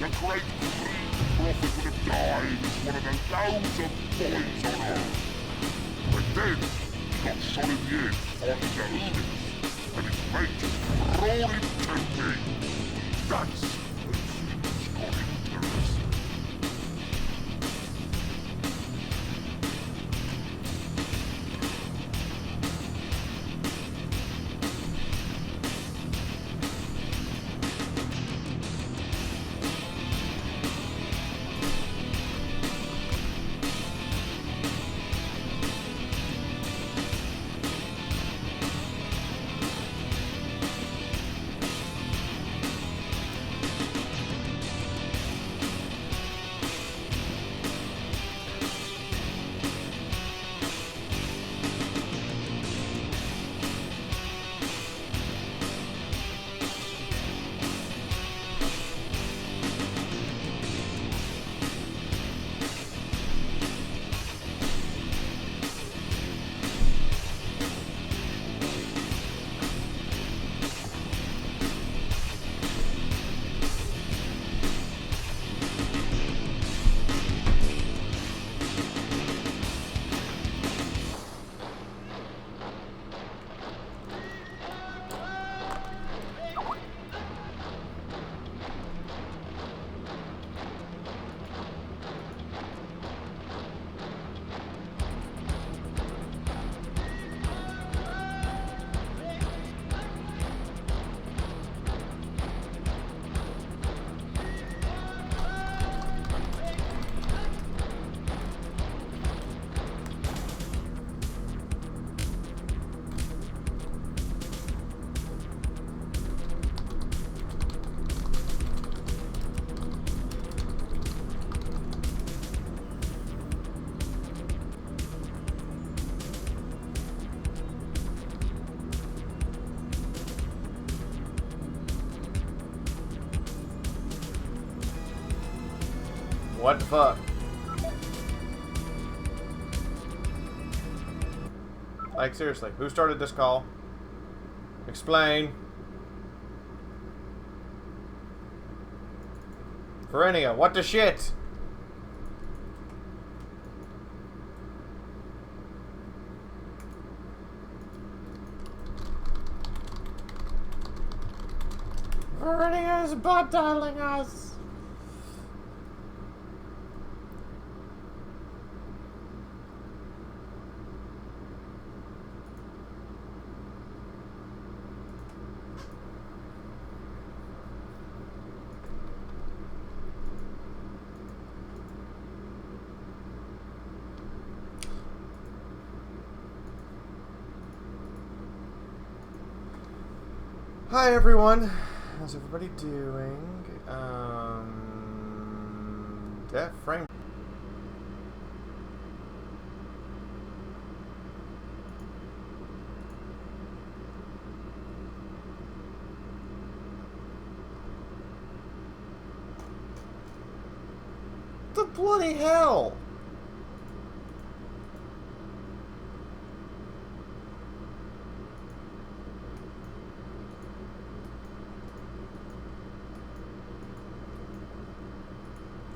The great Greek prophet would have died as one of the loads of boys on Earth. But then, he got shot in the head on the Earth, and his mate brought him to me. That's when things got interesting. What the fuck? Like, seriously, who started this call? Explain. Verenia, what the shit? Verenia is butt dialing us. Hi everyone, how's everybody doing? That frame. The bloody hell!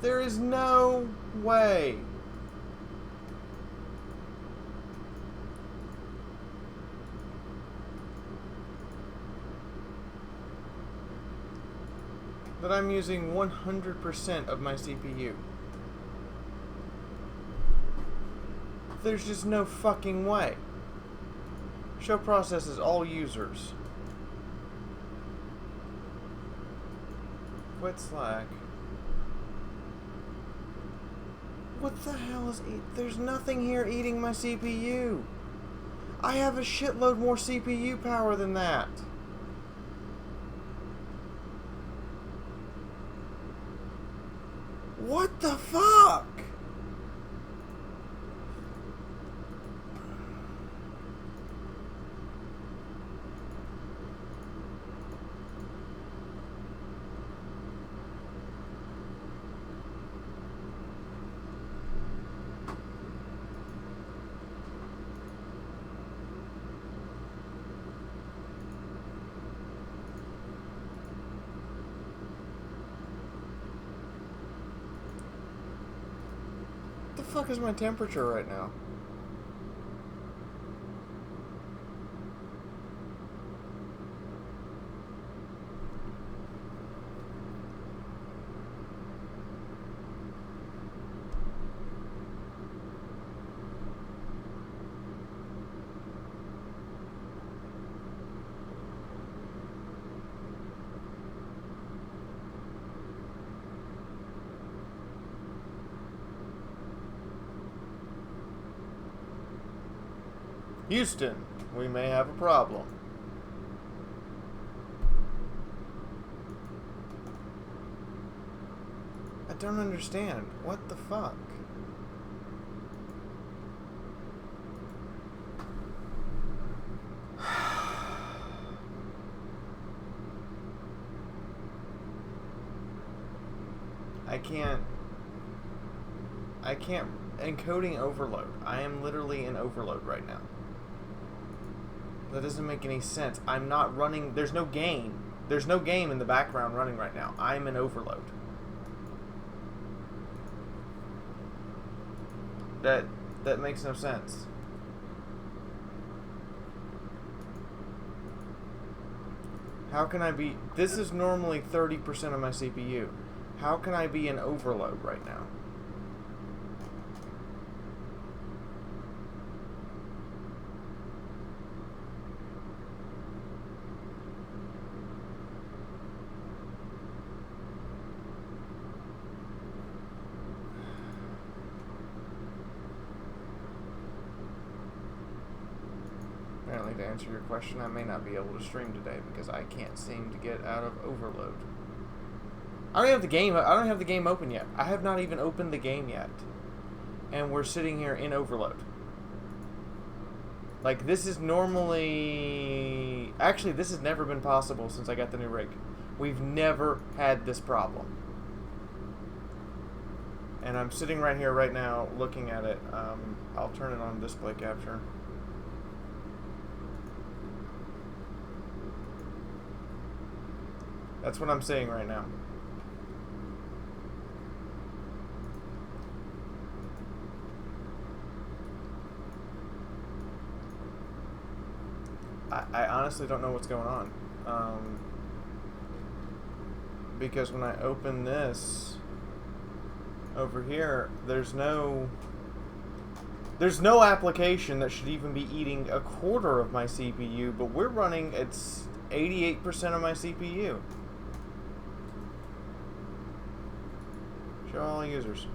There is no way. That I'm using 100% of my CPU. There's just no fucking way. Show processes all users. Quit Slack. What the hell is there's nothing here eating my CPU. I have a shitload more CPU power than that. What the fuck? fuck is my temperature right now? Houston, we may have a problem. I don't understand. What the fuck? I can't encoding overload. I am literally in overload right now. That doesn't make any sense. I'm not running. There's no game. There's no game in the background running right now. I'm in overload. That makes no sense. How can I be... This is normally 30% of my CPU. How can I be in overload right now? Apparently, to answer your question, I may not be able to stream today because I can't seem to get out of overload. I don't have the game open yet. I have not even opened the game yet. And we're sitting here in overload. Like, this is normally... Actually, this has never been possible since I got the new rig. We've never had this problem. And I'm sitting right here right now looking at it. I'll turn it on display capture. That's what I'm saying right now. I honestly don't know what's going on. Because when I open this over here, there's no application that should even be eating a quarter of my CPU, but we're running, it's 88% of my CPU. Show all users.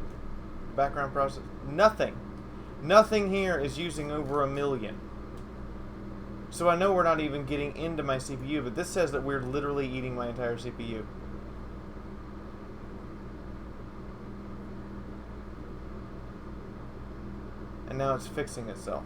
Background process. Nothing. Nothing here is using over 1 million. So I know we're not even getting into my CPU, but this says that we're literally eating my entire CPU. And now it's fixing itself.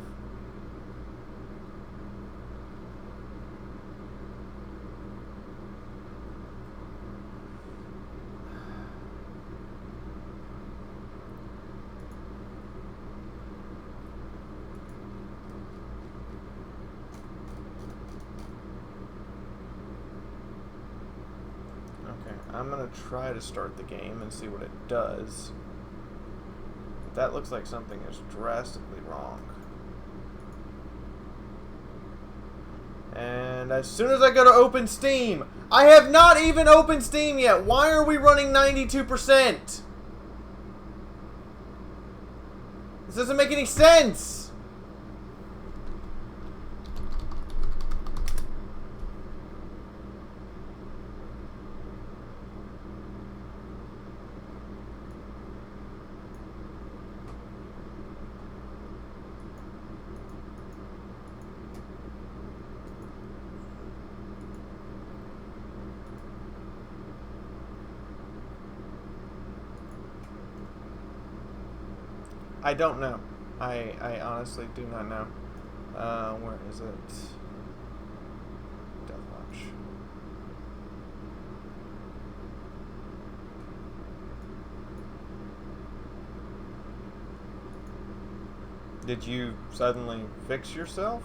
I'm going to try to start the game and see what it does. But that looks like something is drastically wrong. And as soon as I go to open Steam, I have not even opened Steam yet. Why are we running 92%? This doesn't make any sense. I don't know. I honestly do not know. Where is it? Deathwatch. Did you suddenly fix yourself?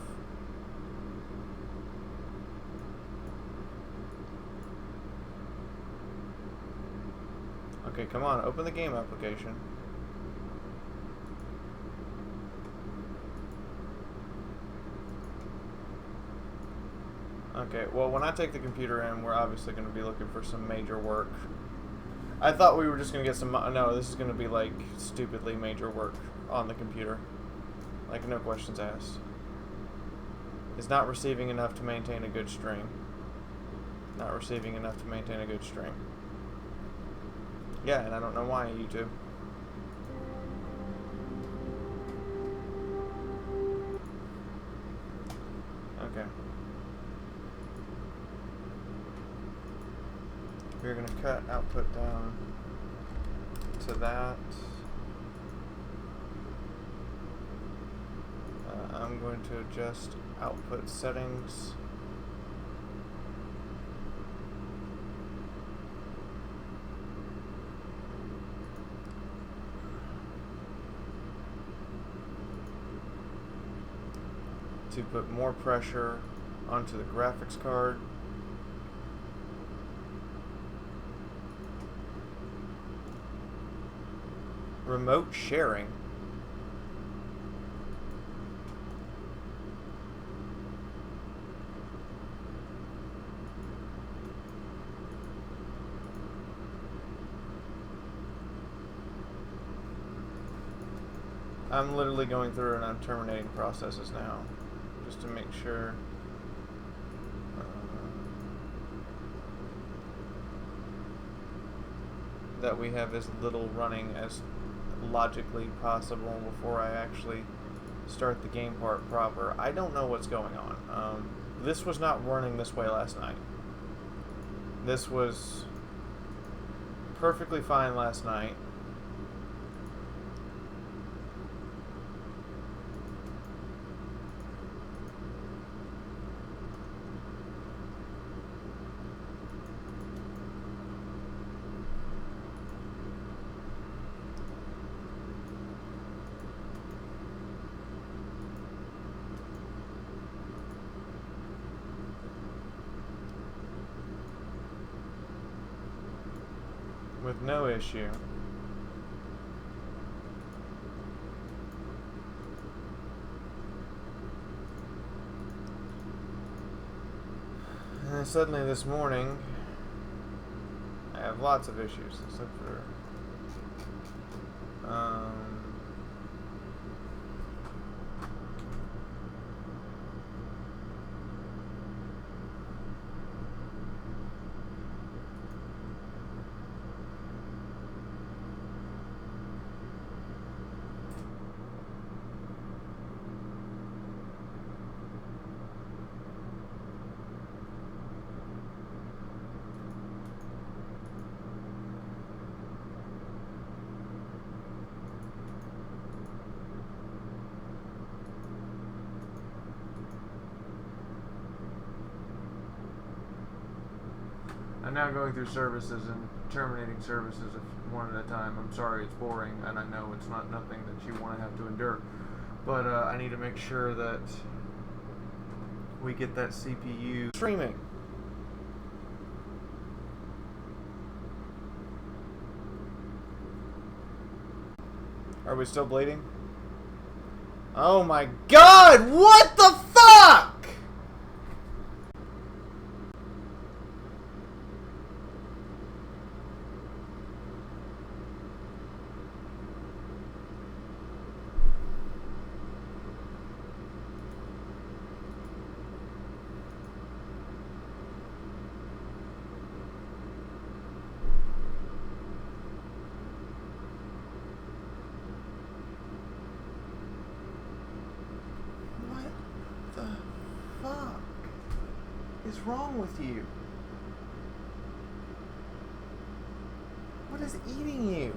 Okay, come on. Open the game application. Okay, well, when I take the computer in, we're obviously going to be looking for some major work. I thought we were just going to get some... No, this is going to be, like, stupidly major work on the computer. Like, no questions asked. Is not receiving enough to maintain a good stream. Not receiving enough to maintain a good stream. Yeah, and I don't know why, YouTube. Okay. We're going to cut output down to that. I'm going to adjust output settings. To put more pressure onto the graphics card. Remote sharing. I'm literally going through and I'm terminating processes now, just to make sure. That we have as little running as logically possible before I actually start the game part proper. I don't know what's going on. This was not running this way last night. This was perfectly fine last night. With no issue. And then suddenly this morning, I have lots of issues. Let's look for... I'm now going through services and terminating services one at a time. I'm sorry it's boring, and I know it's not nothing that you want to have to endure. But I need to make sure that we get that CPU streaming. Are we still bleeding? Oh my god! What the fuck?! What is wrong with you? What is eating you?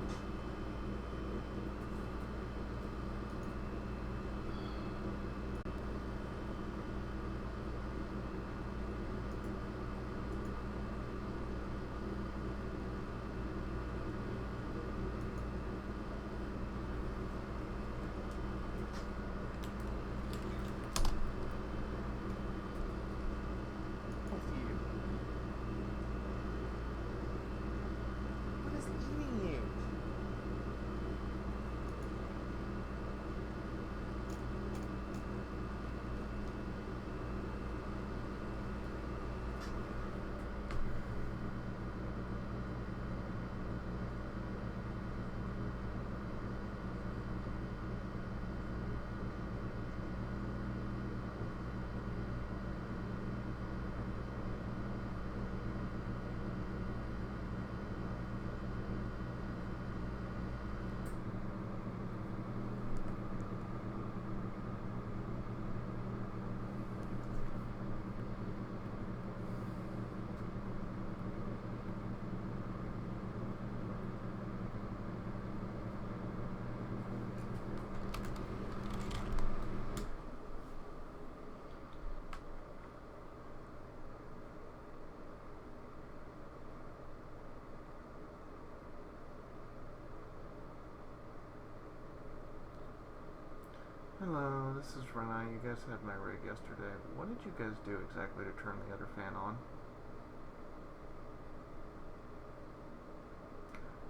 different now. You guys had my rig yesterday. What did you guys do exactly to turn the other fan on?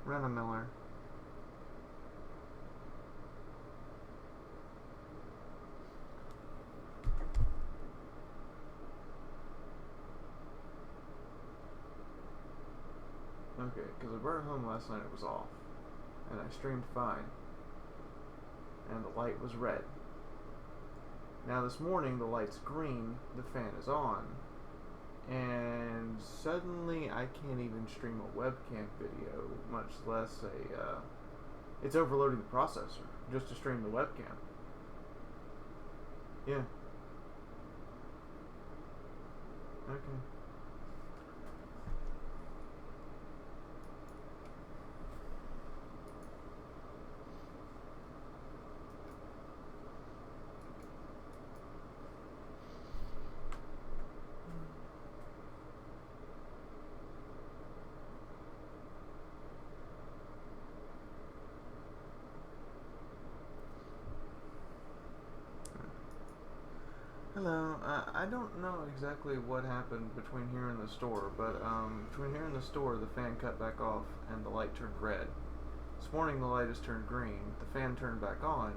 Run a Miller. Okay, because I brought it home last night, it was off. And I streamed fine. And the light was red. Now this morning, the light's green, the fan is on. And suddenly, I can't even stream a webcam video, much less a... it's overloading the processor, just to stream the webcam. Yeah. Okay. Hello, I don't know exactly what happened between here and the store, but between here and the store, the fan cut back off and the light turned red. This morning the light has turned green, the fan turned back on,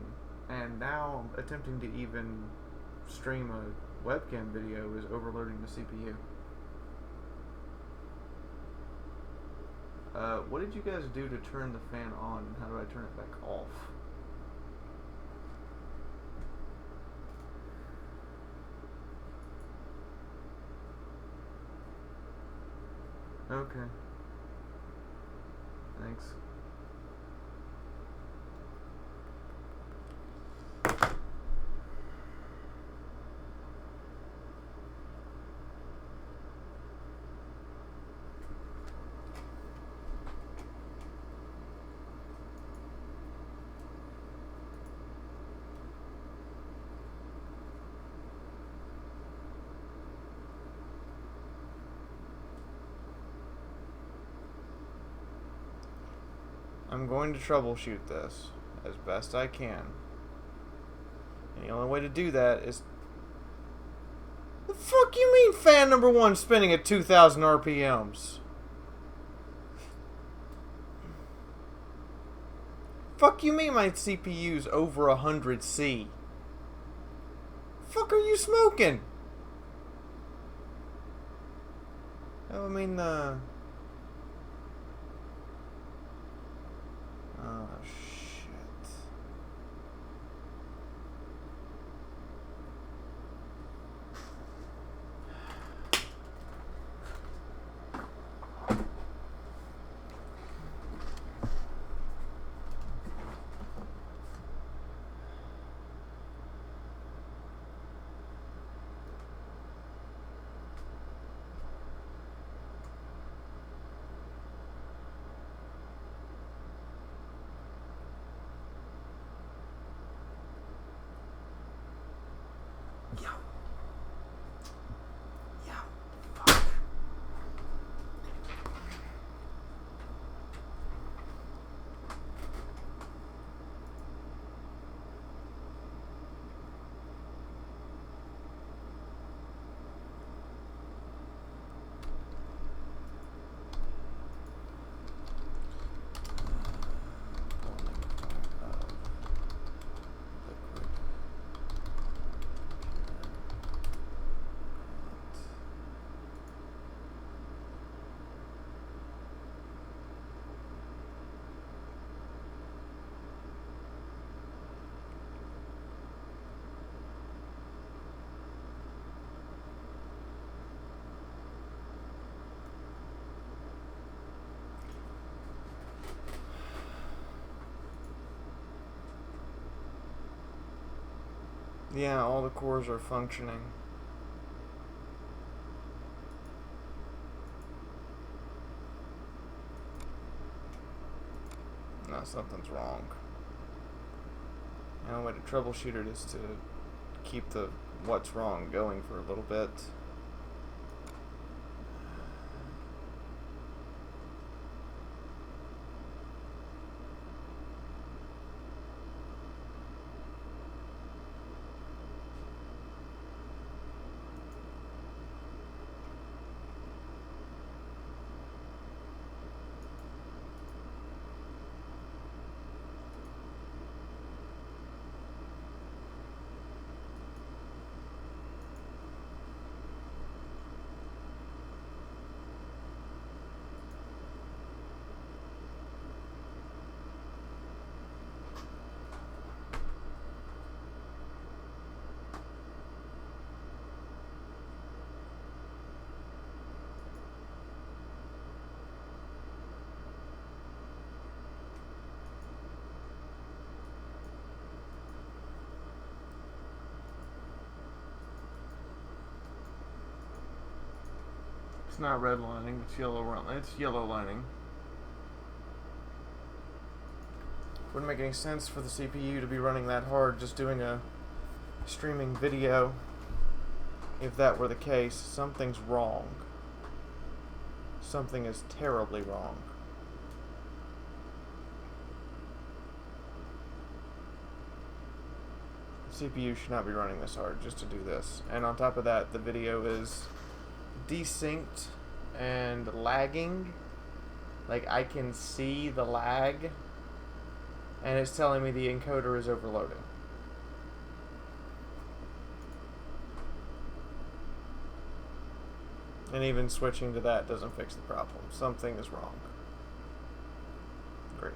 and now attempting to even stream a webcam video is overloading the CPU. What did you guys do to turn the fan on, and how do I turn it back off? Okay. Thanks. I'm going to troubleshoot this as best I can. And the only way to do that is... The fuck you mean fan number 1 spinning at 2,000 RPMs? Fuck you mean my CPU's over 100 C? Fuck are you smoking? I mean the... Oh, shit. Yeah, all the cores are functioning. No, something's wrong. The only way to troubleshoot it is to keep the what's wrong going for a little bit. It's not redlining, it's yellow lining. Wouldn't make any sense for the CPU to be running that hard just doing a streaming video. If that were the case, something's wrong. Something is terribly wrong. CPU should not be running this hard just to do this. And on top of that, the video is desynced and lagging. Like, I can see the lag, and it's telling me the encoder is overloading. And even switching to that doesn't fix the problem. Something is wrong. Great.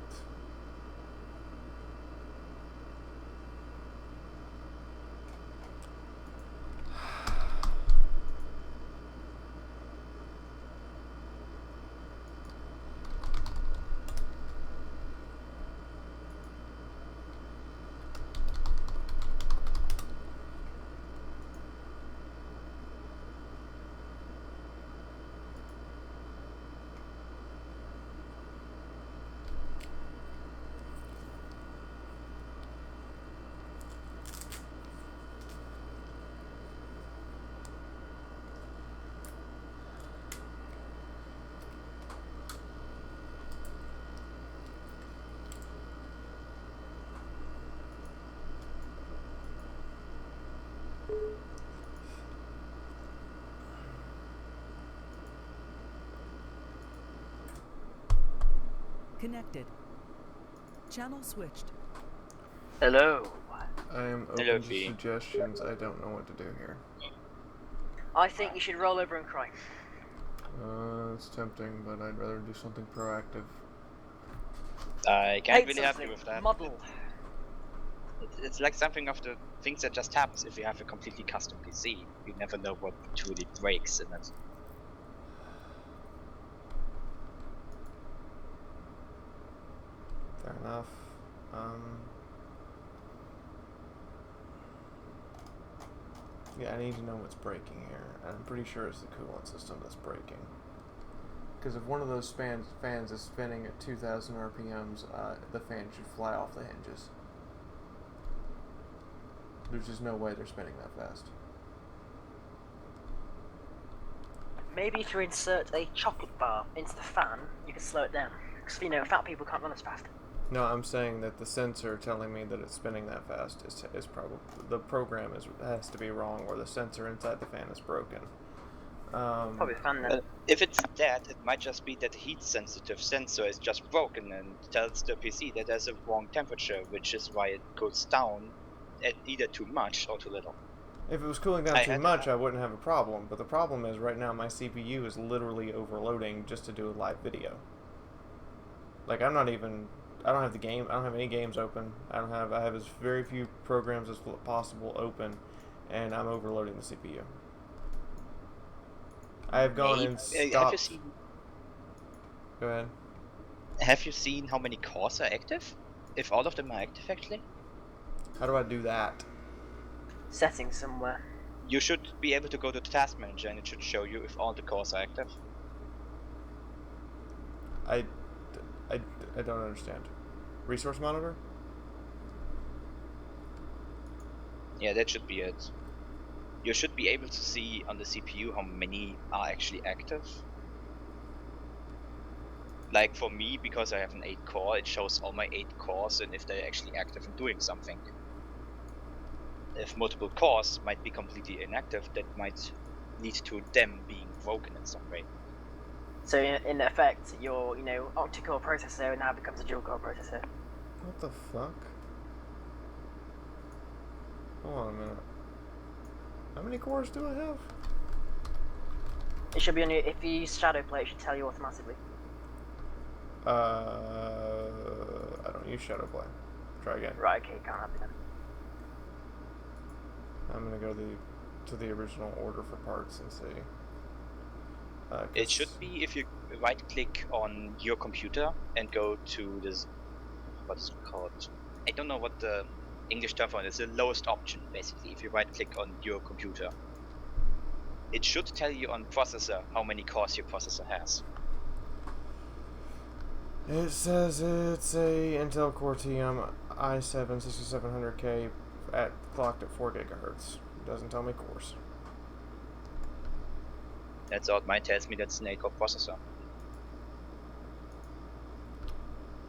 Connected. Channel switched. Hello. I am Hello, open to V. suggestions. I don't know what to do here. I think you should roll over and cry. It's tempting, but I'd rather do something proactive. I can't Hate really help you something. with that. Muddle. It's like something of the things that just happens if you have a completely custom PC. You never know what truly breaks in it. Fair enough. Yeah, I need to know what's breaking here. I'm pretty sure it's the coolant system that's breaking. Because if one of those fans is spinning at 2,000 RPMs, the fan should fly off the hinges. There's just no way they're spinning that fast. Maybe if you insert a chocolate bar into the fan, you can slow it down. Because, you know, fat people can't run as fast. No, I'm saying that the sensor telling me that it's spinning that fast is probably... The program has to be wrong, or the sensor inside the fan is broken. Probably the fan then. If it's that, it might just be that the heat-sensitive sensor is just broken and tells the PC that there's a wrong temperature, which is why it goes down at either too much or too little. If it was cooling down too much, I wouldn't have a problem. But the problem is, right now, my CPU is literally overloading just to do a live video. Like, I don't have the game. I don't have any games open. I have as very few programs as possible open, and I'm overloading the CPU. I have gone and stopped. Have you seen? Go ahead. Have you seen how many cores are active? If all of them are active, actually. How do I do that? Settings somewhere. You should be able to go to the task manager, and it should show you if all the cores are active. I don't understand. Resource monitor? Yeah, that should be it. You should be able to see on the CPU how many are actually active. Like for me, because I have an 8 core, it shows all my 8 cores and if they're actually active and doing something. If multiple cores might be completely inactive, that might lead to them being broken in some way. So in effect, your octa-core processor now becomes a dual-core processor. What the fuck? Hold on a minute. How many cores do I have? It should be on your, if you use Shadowplay, it should tell you automatically. I don't use Shadowplay. Try again. Right, okay, can't have it then. I'm gonna go to the original order for parts and see. It should be if you right click on your computer and go to this, what's it called? I don't know what the English term for it is, the lowest option basically. If you right click on your computer, it should tell you on processor how many cores your processor has. It says it's a Intel Core TM i7 6700K clocked at 4 gigahertz. It doesn't tell me cores. That's all mine tells me that's an 8-core processor.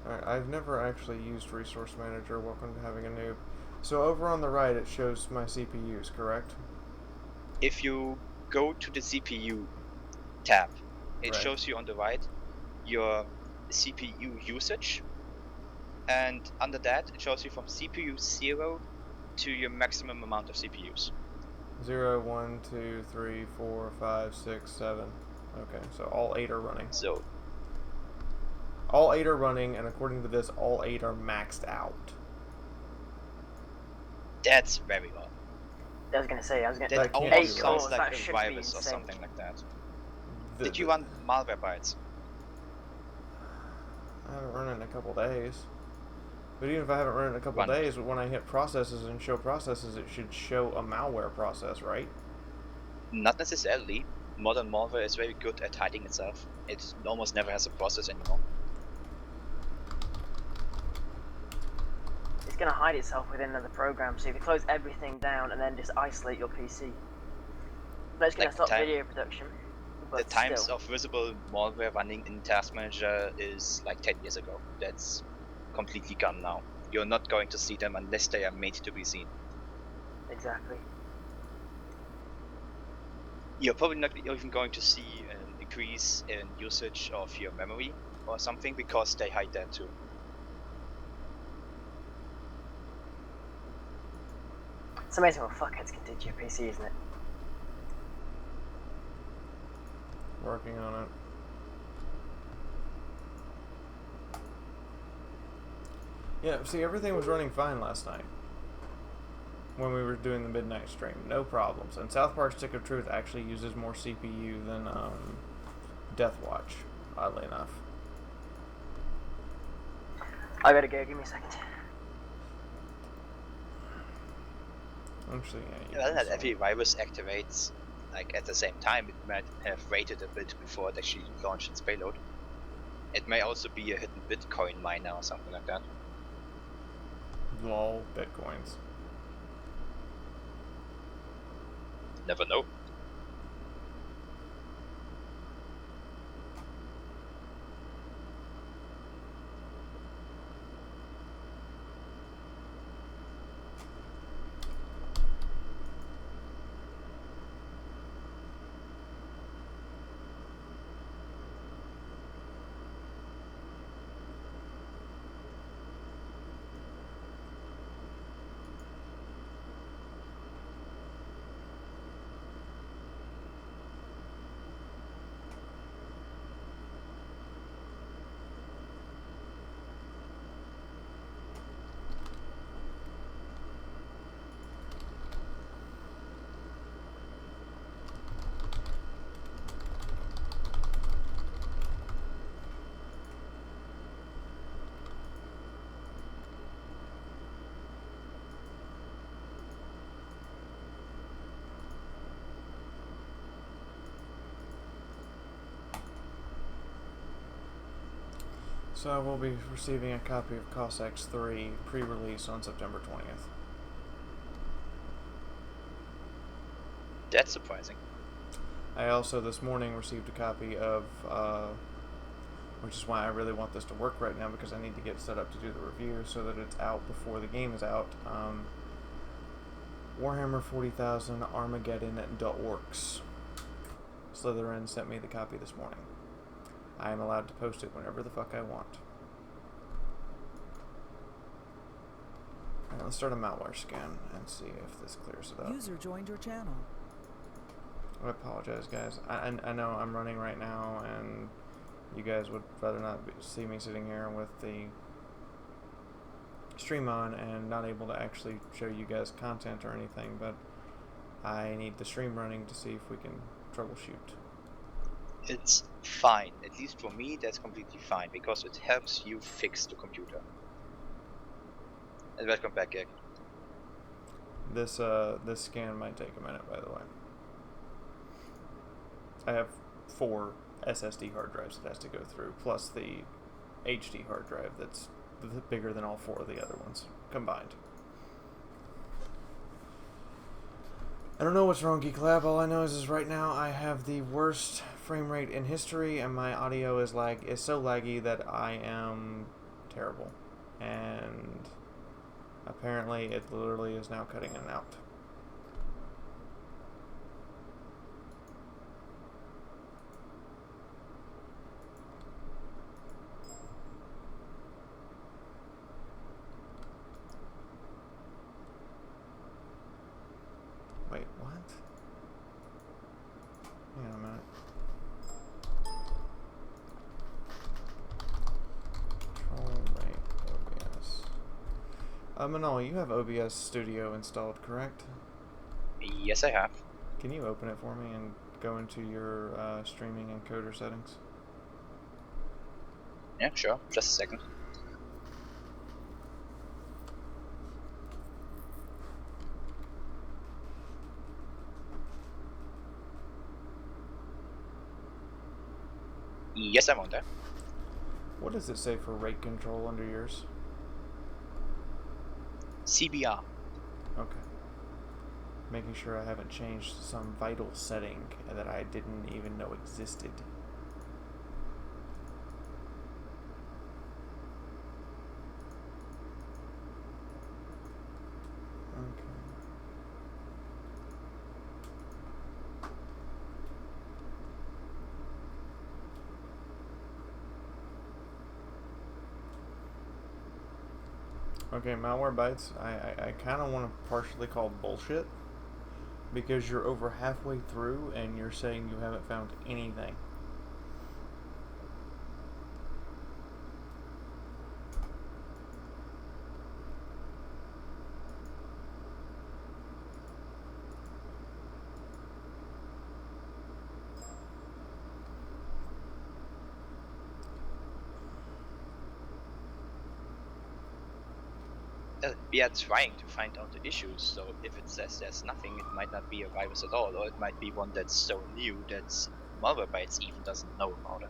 Alright, I've never actually used Resource Manager. Welcome to having a noob. So over on the right it shows my CPUs, correct? If you go to the CPU tab, it Right. shows you on the right your CPU usage, and under that it shows you from CPU 0 to your maximum amount of CPUs. 0, 1, 2, 3, 4, 5, 6, 7. Okay, so all 8 are running. So All 8 are running, and according to this, all 8 are maxed out. that's very low. I was gonna say, That That can't almost be sounds right. like That a should be virus or insane. something like that. Did you run malware bytes? I haven't run it in a couple days. But even if I haven't run it in a couple Run. days, when I hit processes and show processes, it should show a malware process, right? Not necessarily. Modern malware is very good at hiding itself. It almost never has a process anymore. It's gonna hide itself within another program, so if you close everything down and then just isolate your PC, that's gonna Like stop time- video production. The But times still, of visible malware running in Task Manager is like 10 years ago. That's completely gone now. You're not going to see them unless they are made to be seen. exactly. You're probably not even going to see an increase in usage of your memory or something because they hide that too. It's amazing what fuckheads can do to your PC, isn't it? Working on it. Yeah, see, everything was running fine last night. When we were doing the midnight stream. No problems. And South Park Stick of Truth actually uses more CPU than Deathwatch, oddly enough. I gotta go, give me a second. Actually, yeah. Well, not every virus activates like at the same time. It might have waited a bit before it actually launched its payload. It may also be a hidden Bitcoin miner or something like that. Lol, bitcoins. Never know. So I will be receiving a copy of Cossack's 3 pre-release on September 20th. That's surprising. I also this morning received a copy of, which is why I really want this to work right now, because I need to get set up to do the review so that it's out before the game is out. Warhammer 40,000 Armageddon.orcs. Slytherin sent me the copy this morning. I am allowed to post it whenever the fuck I want. Alright, let's start a malware scan and see if this clears it up. User joined your channel. I apologize, guys. I know I'm running right now, and you guys would rather not see me sitting here with the stream on and not able to actually show you guys content or anything, but I need the stream running to see if we can troubleshoot. It's fine. At least for me, that's completely fine because it helps you fix the computer. And welcome back, Egg. This scan might take a minute, by the way. I have 4 SSD hard drives it has to go through, plus the HD hard drive that's bigger than all 4 of the other ones combined. I don't know what's wrong, Geek Lab. All I know is right now I have the worst frame rate in history, and my audio is so laggy that I am terrible. And apparently it literally is now cutting in and out. Wait, what? Hang on a minute. Control rate OBS. Manol, you have OBS Studio installed, correct? Yes, I have. Can you open it for me and go into your streaming encoder settings? Yeah, sure. Just a second. Yes, I'm on there. What does it say for rate control under yours? CBR. Okay. Making sure I haven't changed some vital setting that I didn't even know existed. Okay. Okay, Malwarebytes, I kind of want to partially call bullshit because you're over halfway through and you're saying you haven't found anything. We are trying to find out the issues, so if it says there's nothing, it might not be a virus at all, or it might be one that's so new that Malwarebytes even doesn't know about it.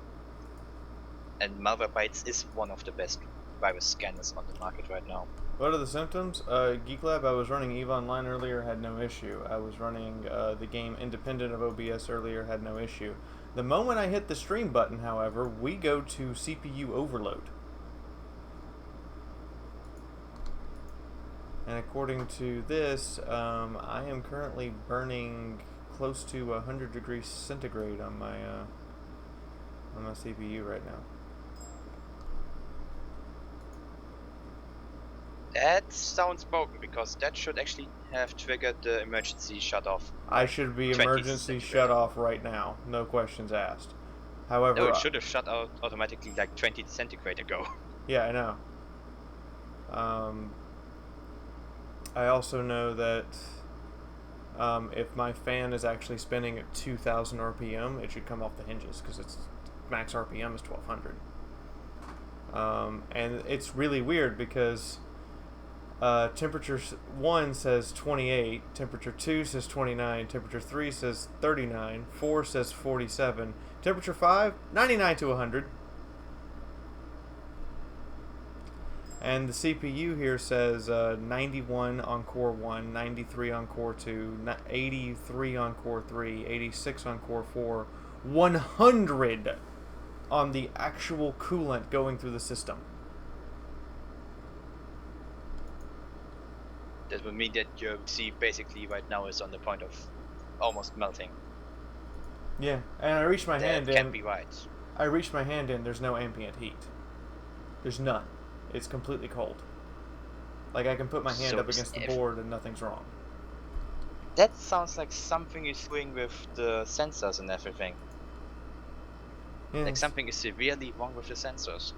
And Malwarebytes is one of the best virus scanners on the market right now. What are the symptoms? Geek Lab, I was running EVE Online earlier, had no issue. I was running the game independent of OBS earlier, had no issue. The moment I hit the stream button, however, we go to CPU overload. And according to this, I am currently burning close to 100 degrees centigrade on my CPU right now. That sounds broken, because that should actually have triggered the emergency shut-off. I should be 20 emergency shut off right now, no questions asked. However, No, it should have shut out automatically like 20 centigrade ago. yeah, I know. I also know that if my fan is actually spinning at 2,000 RPM, it should come off the hinges because its max RPM is 1,200. And it's really weird because temperature 1 says 28, temperature 2 says 29, temperature 3 says 39, 4 says 47, temperature 5, 99 to 100. And the CPU here says 91 on core 1, 93 on core 2, 83 on core 3, 86 on core 4, 100 on the actual coolant going through the system. That would mean that your PC basically right now is on the point of almost melting. Yeah, and I reached my hand in. That can't be right. I reached my hand in, there's no ambient heat. There's none. It's completely cold. Like I can put my hand up against the board and nothing's wrong. That sounds like something is doing with the sensors and everything. Yeah, like something is severely wrong with the sensors.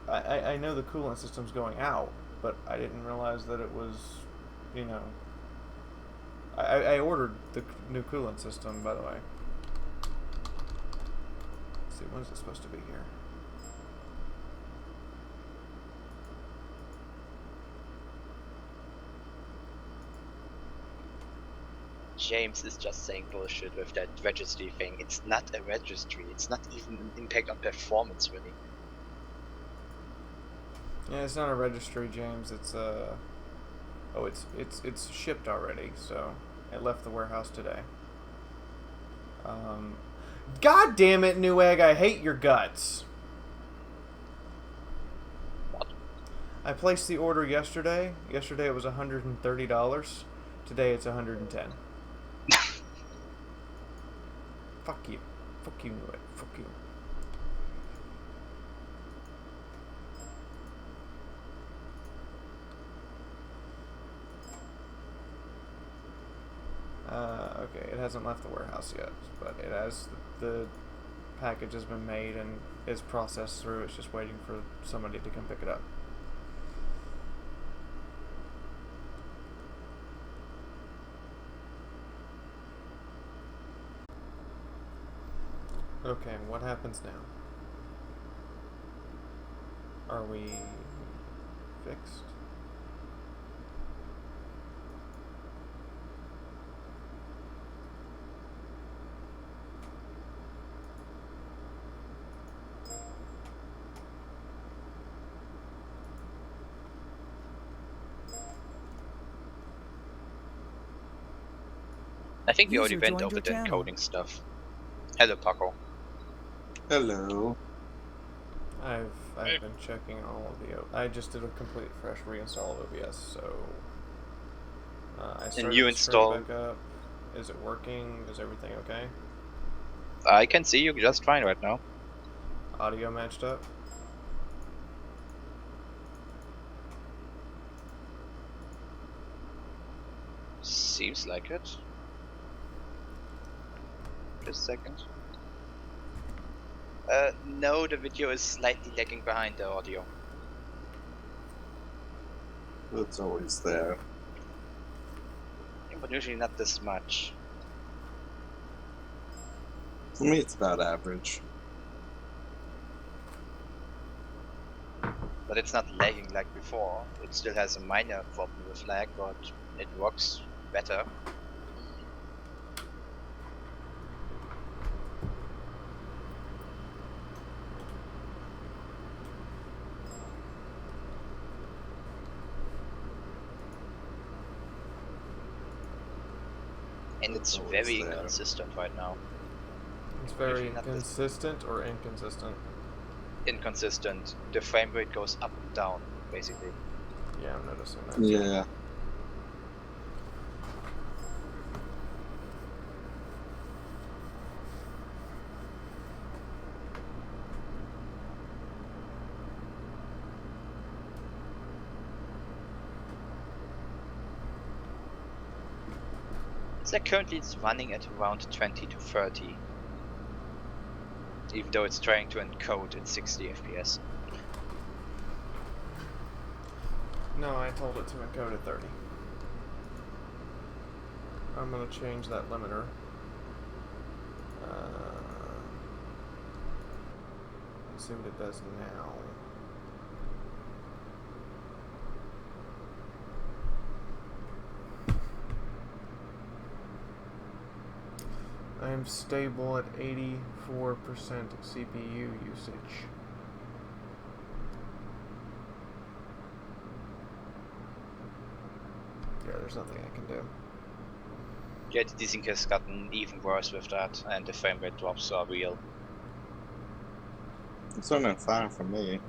I know the coolant system's going out, but I didn't realize that it was, you know... I ordered the new coolant system, by the way. Let's see, when is it supposed to be here? James is just saying bullshit with that registry thing. It's not a registry. It's not even an impact on performance, really. Yeah, it's not a registry, James. It's oh, it's shipped already, so it left the warehouse today. God damn it, Newegg! I hate your guts. What? I placed the order yesterday. Yesterday it was $130. Today it's $110. Fuck you. Fuck you, Newegg. Fuck you. Okay, it hasn't left the warehouse yet, but it has. The package has been made and is processed through. It's just waiting for somebody to come pick it up. Okay, what happens now? Are we fixed? I think we already User went joined over your the channel. encoding stuff. Hello, Paco. Hello. I've been checking all of the. I just did a complete fresh reinstall of OBS, so I started you the install- stream back up. Is it working? Is everything okay? I can see you just fine right now. Audio matched up. Seems like it. Just a second. No, the video is slightly lagging behind the audio. It's always there. But usually not this much. For me, it's about average. But it's not lagging like before. It still has a minor problem with lag, but it works better. And it's always very there. inconsistent right now. It's very Usually not this- consistent or inconsistent. Inconsistent. The frame rate goes up and down, basically. Yeah, I'm noticing that. Yeah. So currently it's running at around 20 to 30. Even though it's trying to encode at 60 FPS. No, I told it to encode at 30. I'm gonna change that limiter. Let's see what it does now. I am stable at 84% CPU usage. Yeah, there's nothing I can do. Yeah, the desync has gotten even worse with that, and the frame rate drops are real. It's running fine for me.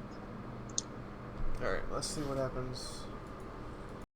Alright, let's see what happens.